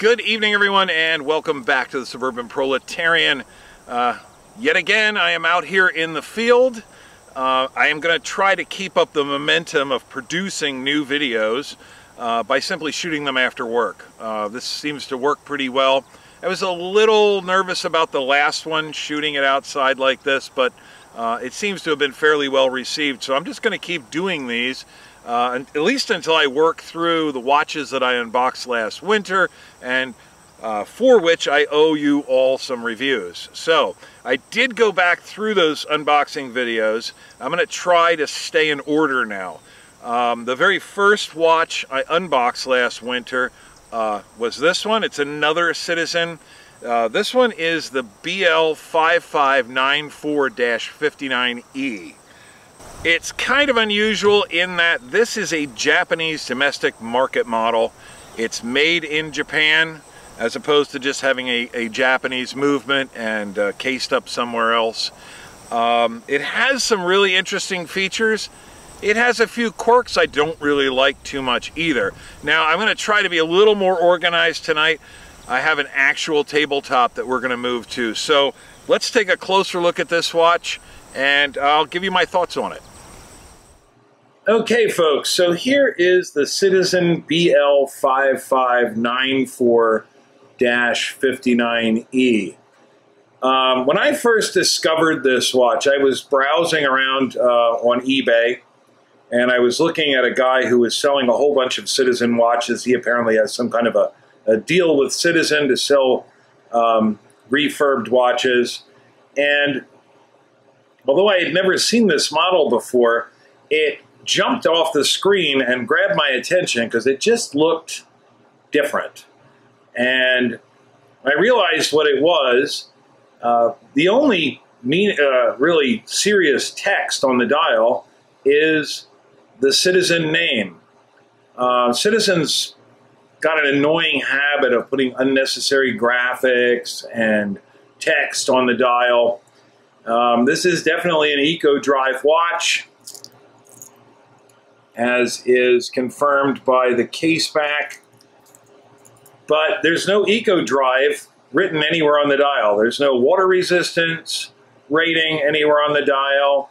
Good evening, everyone, and welcome back to the Suburban Proletarian. Yet again, I am out here in the field. I am going to try to keep up the momentum of producing new videos by simply shooting them after work. This seems to work pretty well. I was a little nervous about the last one, shooting it outside like this, but it seems to have been fairly well received, so I'm just going to keep doing these. At least until I work through the watches that I unboxed last winter, and for which I owe you all some reviews. So I did go back through those unboxing videos. I'm going to try to stay in order now. The very first watch I unboxed last winter was this one. It's another Citizen. This one is the BL5594-59E. It's kind of unusual in that this is a Japanese domestic market model. It's made in Japan, as opposed to just having a Japanese movement and cased up somewhere else. It has some really interesting features. It has a few quirks I don't really like too much either. Now, I'm going to try to be a little more organized tonight. I have an actual tabletop that we're going to move to. So let's take a closer look at this watch, and I'll give you my thoughts on it. Okay, folks, so here is the Citizen BL5594-59E. When I first discovered this watch, I was browsing around on eBay, and I was looking at a guy who was selling a whole bunch of Citizen watches. He apparently has some kind of a deal with Citizen to sell refurbed watches. And although I had never seen this model before, it jumped off the screen and grabbed my attention because it just looked different. And I realized what it was. The only really serious text on the dial is the Citizen name. Citizen's got an annoying habit of putting unnecessary graphics and text on the dial. This is definitely an Eco Drive watch, as is confirmed by the case back. But there's no Eco Drive written anywhere on the dial. There's no water resistance rating anywhere on the dial.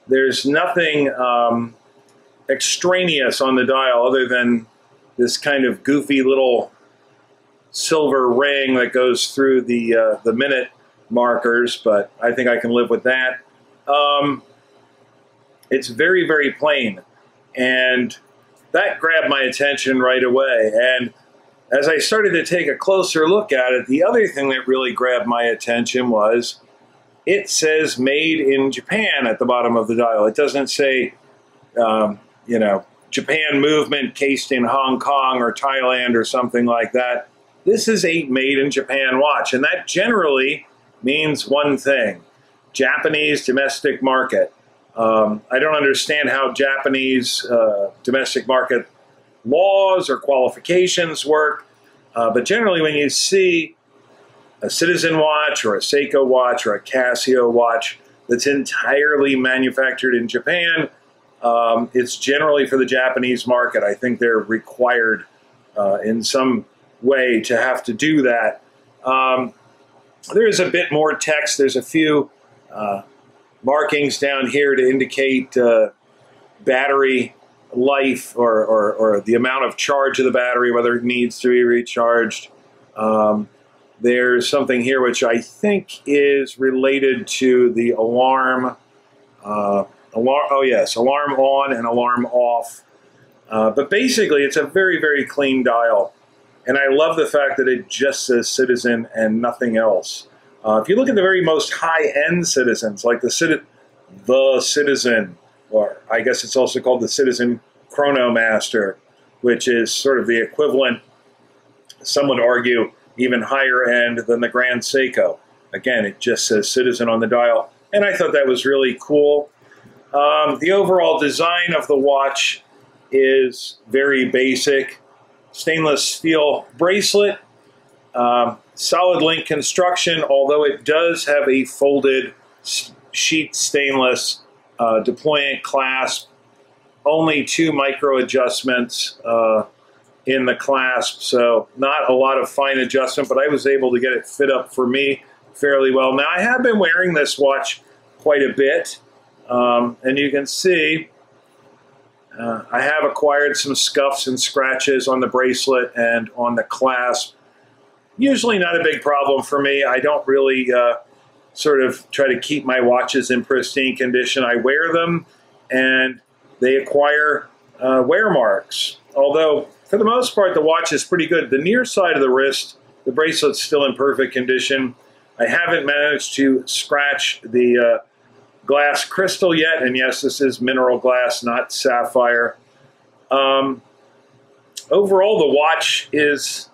There's nothing extraneous on the dial other than this kind of goofy little silver ring that goes through the minute markers, but I think I can live with that. It's very, very plain, and that grabbed my attention right away. And as I started to take a closer look at it, the other thing that really grabbed my attention was it says made in Japan at the bottom of the dial. It doesn't say, you know, Japan movement cased in Hong Kong or Thailand or something like that. This is a made in Japan watch, and that generally means one thing: Japanese domestic market. I don't understand how Japanese domestic market laws or qualifications work, but generally when you see a Citizen watch or a Seiko watch or a Casio watch that's entirely manufactured in Japan, it's generally for the Japanese market. I think they're required in some way to have to do that. There is a bit more text. There's a few markings down here to indicate battery life or the amount of charge of the battery, whether it needs to be recharged. There's something here which I think is related to the alarm. Oh yes, alarm on and alarm off. But basically, it's a very, very clean dial. And I love the fact that it just says Citizen and nothing else. If you look at the very most high-end Citizens, like the Citizen, or I guess it's also called the Citizen Chronomaster, which is sort of the equivalent, some would argue, even higher end than the Grand Seiko. Again, it just says Citizen on the dial, and I thought that was really cool. The overall design of the watch is very basic. Stainless steel bracelet, solid link construction, although it does have a folded sheet stainless deployant clasp. Only 2 micro adjustments in the clasp, so not a lot of fine adjustment, but I was able to get it fit up for me fairly well. Now, I have been wearing this watch quite a bit, and you can see I have acquired some scuffs and scratches on the bracelet and on the clasp. Usually not a big problem for me. I don't really sort of try to keep my watches in pristine condition. I wear them, and they acquire wear marks. Although, for the most part, the watch is pretty good. The near side of the wrist, the bracelet's still in perfect condition. I haven't managed to scratch the glass crystal yet, and yes, this is mineral glass, not sapphire. Overall, the watch is,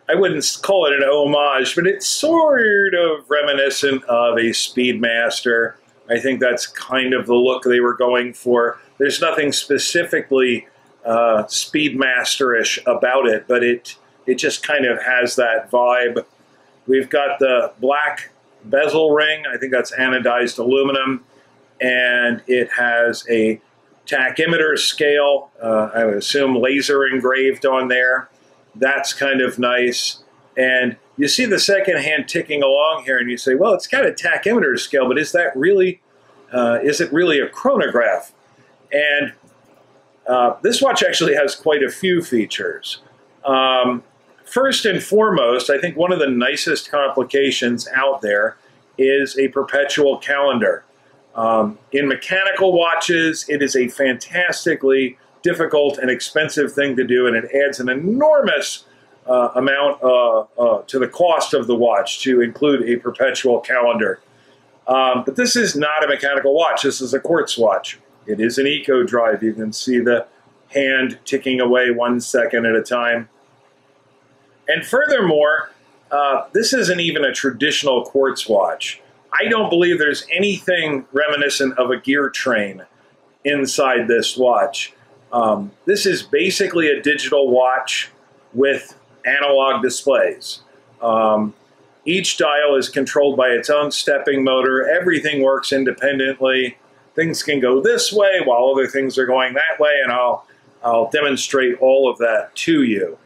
I wouldn't call it an homage, but it's sort of reminiscent of a Speedmaster. I think that's kind of the look they were going for. There's nothing specifically Speedmaster-ish about it, but it just kind of has that vibe. We've got the black bezel ring. I think that's anodized aluminum, and it has a tachymeter scale. I would assume laser engraved on there. That's kind of nice. And you see the second hand ticking along here, and you say, well, it's got a tachymeter scale, but is that really, is it really a chronograph? And this watch actually has quite a few features. First and foremost, I think one of the nicest complications out there is a perpetual calendar. In mechanical watches, it is a fantastically difficult and expensive thing to do, and it adds an enormous amount to the cost of the watch to include a perpetual calendar. But this is not a mechanical watch. This is a quartz watch. It is an eco drive. You can see the hand ticking away 1 second at a time. And furthermore, this isn't even a traditional quartz watch. I don't believe there's anything reminiscent of a gear train inside this watch. This is basically a digital watch with analog displays. Each dial is controlled by its own stepping motor. Everything works independently. Things can go this way while other things are going that way, and I'll demonstrate all of that to you.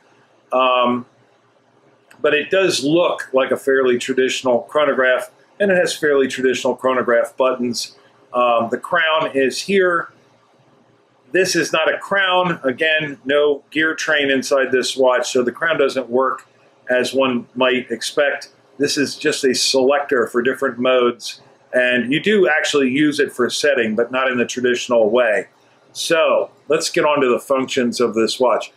But it does look like a fairly traditional chronograph, and it has fairly traditional chronograph buttons. The crown is here. This is not a crown. Again, no gear train inside this watch, so the crown doesn't work as one might expect. This is just a selector for different modes, and you do actually use it for setting, but not in the traditional way. So let's get on to the functions of this watch.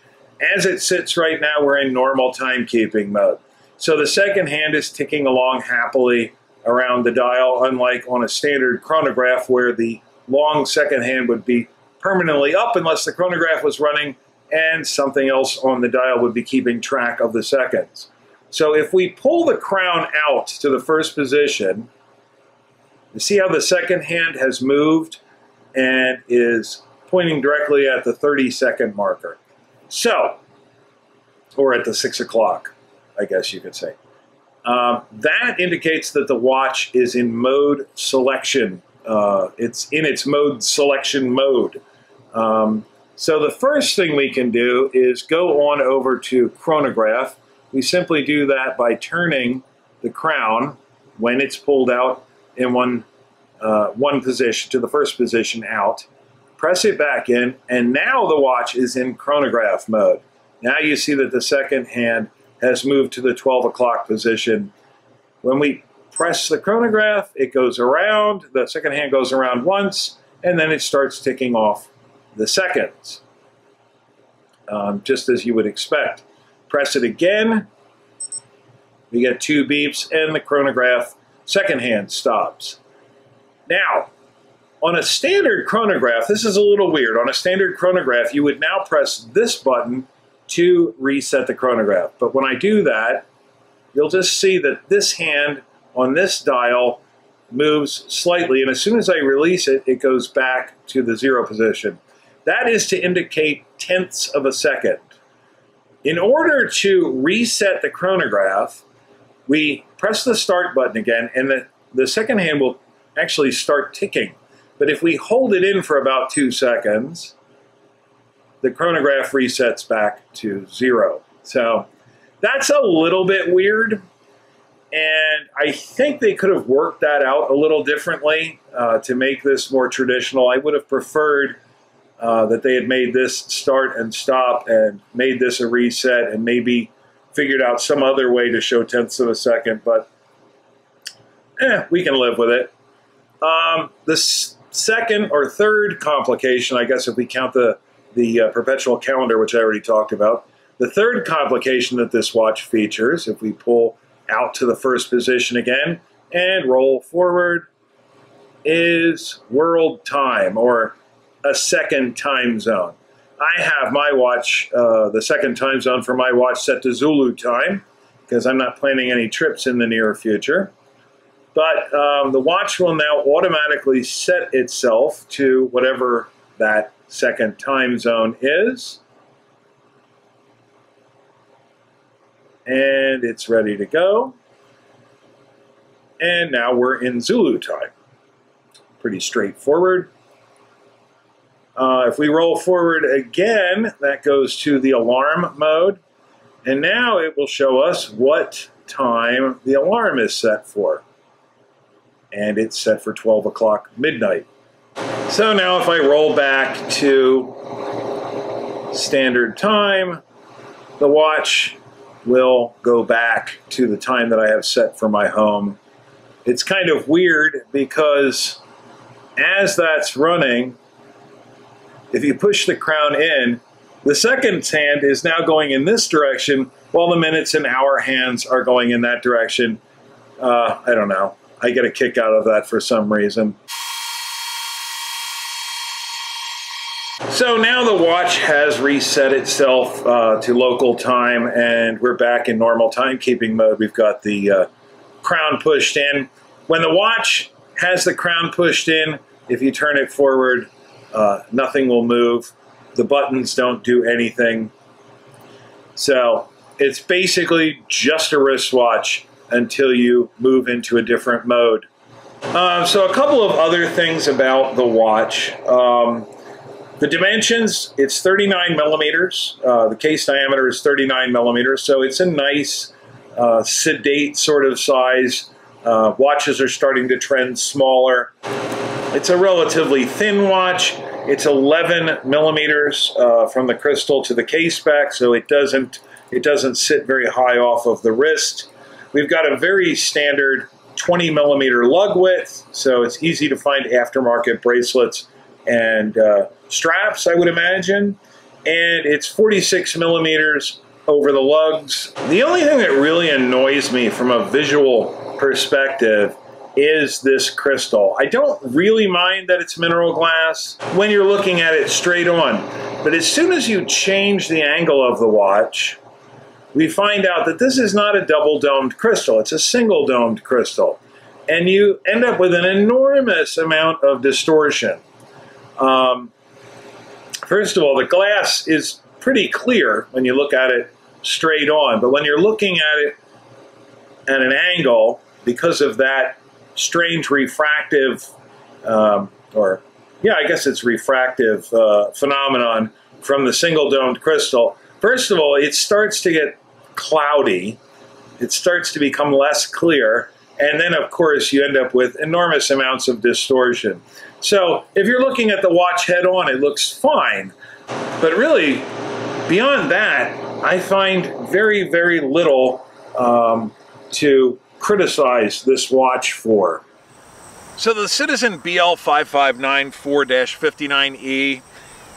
As it sits right now, we're in normal timekeeping mode. So the second hand is ticking along happily around the dial, unlike on a standard chronograph where the long second hand would be permanently up unless the chronograph was running and something else on the dial would be keeping track of the seconds. So if we pull the crown out to the first position, you see how the second hand has moved and is pointing directly at the 30-second marker. So, or at the 6 o'clock, I guess you could say. That indicates that the watch is in mode selection. It's in its mode selection mode. So the first thing we can do is go on over to chronograph. We simply do that by turning the crown when it's pulled out in one position to the first position out. Press it back in, and now the watch is in chronograph mode. Now you see that the second hand has moved to the 12 o'clock position. When we press the chronograph, it goes around, the second hand goes around once, and then it starts ticking off the seconds, just as you would expect. Press it again, we get 2 beeps, and the chronograph second hand stops. Now, on a standard chronograph, this is a little weird. On a standard chronograph, you would now press this button to reset the chronograph. But when I do that, you'll just see that this hand on this dial moves slightly, and as soon as I release it, it goes back to the 0 position. That is to indicate tenths of a second. In order to reset the chronograph, we press the start button again, and the second hand will actually start ticking. But if we hold it in for about 2 seconds, the chronograph resets back to 0. So that's a little bit weird, and I think they could have worked that out a little differently to make this more traditional. I would have preferred that they had made this start and stop and made this a reset and maybe figured out some other way to show tenths of a second, but we can live with it. The second or third complication, I guess if we count the Perpetual Calendar, which I already talked about, the third complication that this watch features, if we pull out to the first position again and roll forward, is world time, or a second time zone. I have my watch, the second time zone for my watch, set to Zulu time, because I'm not planning any trips in the near future. But the watch will now automatically set itself to whatever that second time zone is. And it's ready to go. And now we're in Zulu time. Pretty straightforward. If we roll forward again, that goes to the alarm mode. And now it will show us what time the alarm is set for. And it's set for 12 o'clock midnight. So now if I roll back to standard time, the watch will go back to the time that I have set for my home. It's kind of weird because as that's running, if you push the crown in, the second hand is now going in this direction while the minutes and hour hands are going in that direction. I don't know. I get a kick out of that for some reason. So now the watch has reset itself to local time, and we're back in normal timekeeping mode. We've got the crown pushed in. When the watch has the crown pushed in, if you turn it forward, nothing will move. The buttons don't do anything. So it's basically just a wristwatch until you move into a different mode. So a couple of other things about the watch. The dimensions, it's 39 millimeters. The case diameter is 39 millimeters, so it's a nice, sedate sort of size. Watches are starting to trend smaller. It's a relatively thin watch. It's 11 millimeters from the crystal to the case back, so it doesn't sit very high off of the wrist. We've got a very standard 20 millimeter lug width, so it's easy to find aftermarket bracelets and straps, I would imagine. And it's 46 millimeters over the lugs. The only thing that really annoys me from a visual perspective is this crystal. I don't really mind that it's mineral glass when you're looking at it straight on, but as soon as you change the angle of the watch, we find out that this is not a double-domed crystal, it's a single-domed crystal. And you end up with an enormous amount of distortion. First of all, the glass is pretty clear when you look at it straight on, but when you're looking at it at an angle, because of that strange refractive, I guess it's refractive phenomenon from the single-domed crystal, first of all, it starts to get cloudy, it starts to become less clear, and then of course you end up with enormous amounts of distortion. So if you're looking at the watch head on, it looks fine, but really beyond that, I find very, very little to criticize this watch for. So the Citizen BL5594-59E,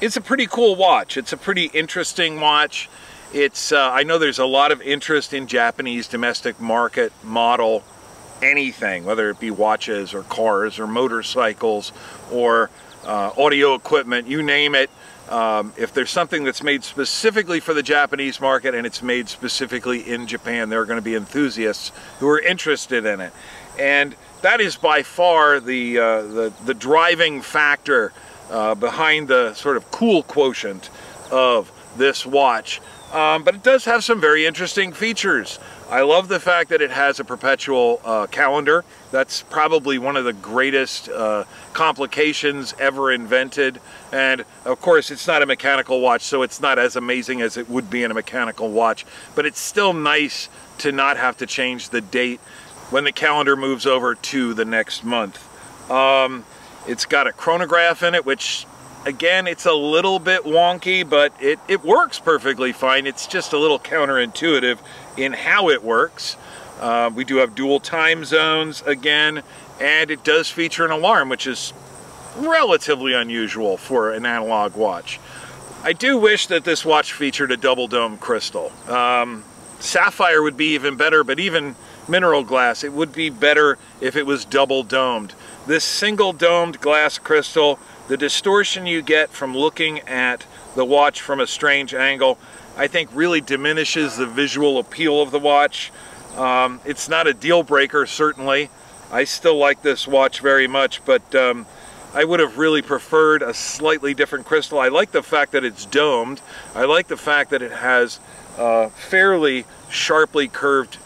it's a pretty cool watch. It's a pretty interesting watch. It's I know there's a lot of interest in Japanese domestic market model anything, whether it be watches or cars or motorcycles or audio equipment, you name it. If there's something that's made specifically for the Japanese market and it's made specifically in Japan, there are going to be enthusiasts who are interested in it. And that is by far the driving factor behind the sort of cool quotient of this watch. But it does have some very interesting features. I love the fact that it has a perpetual calendar. That's probably one of the greatest complications ever invented. And of course, it's not a mechanical watch, so it's not as amazing as it would be in a mechanical watch. But it's still nice to not have to change the date when the calendar moves over to the next month. It's got a chronograph in it, which, again, it's a little bit wonky, but it works perfectly fine. It's just a little counterintuitive in how it works. We do have dual time zones again, and it does feature an alarm, which is relatively unusual for an analog watch. I do wish that this watch featured a double dome crystal. Sapphire would be even better, but even mineral glass, it would be better if it was double domed. This single domed glass crystal, the distortion you get from looking at the watch from a strange angle, I think really diminishes the visual appeal of the watch. It's not a deal breaker, certainly. I still like this watch very much, but I would have really preferred a slightly different crystal. I like the fact that it's domed. I like the fact that it has fairly sharply curved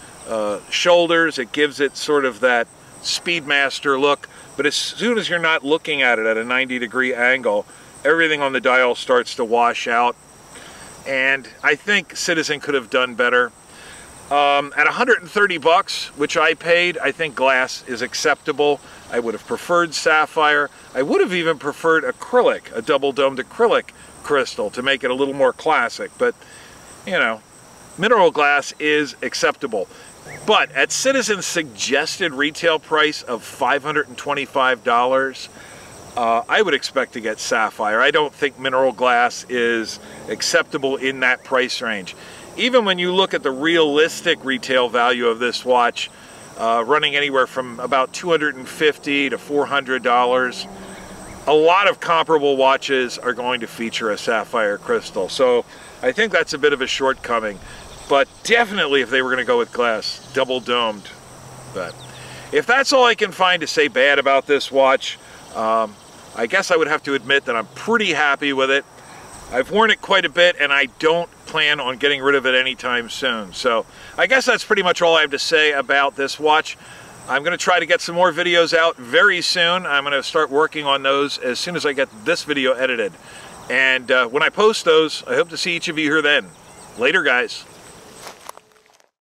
shoulders. It gives it sort of that Speedmaster look, but as soon as you're not looking at it at a 90-degree angle, everything on the dial starts to wash out. And I think Citizen could have done better. At 130 bucks, which I paid, I think glass is acceptable. I would have preferred sapphire. I would have even preferred acrylic, a double-domed acrylic crystal to make it a little more classic. But, you know, mineral glass is acceptable. But at Citizen's suggested retail price of $525, I would expect to get sapphire. I don't think mineral glass is acceptable in that price range. Even when you look at the realistic retail value of this watch, running anywhere from about $250 to $400, a lot of comparable watches are going to feature a sapphire crystal. So I think that's a bit of a shortcoming. But definitely, if they were going to go with glass, double domed. But if that's all I can find to say bad about this watch, I guess I would have to admit that I'm pretty happy with it. I've worn it quite a bit, and I don't plan on getting rid of it anytime soon. So I guess that's pretty much all I have to say about this watch. I'm going to try to get some more videos out very soon. I'm going to start working on those as soon as I get this video edited. And when I post those, I hope to see each of you here then. Later, guys.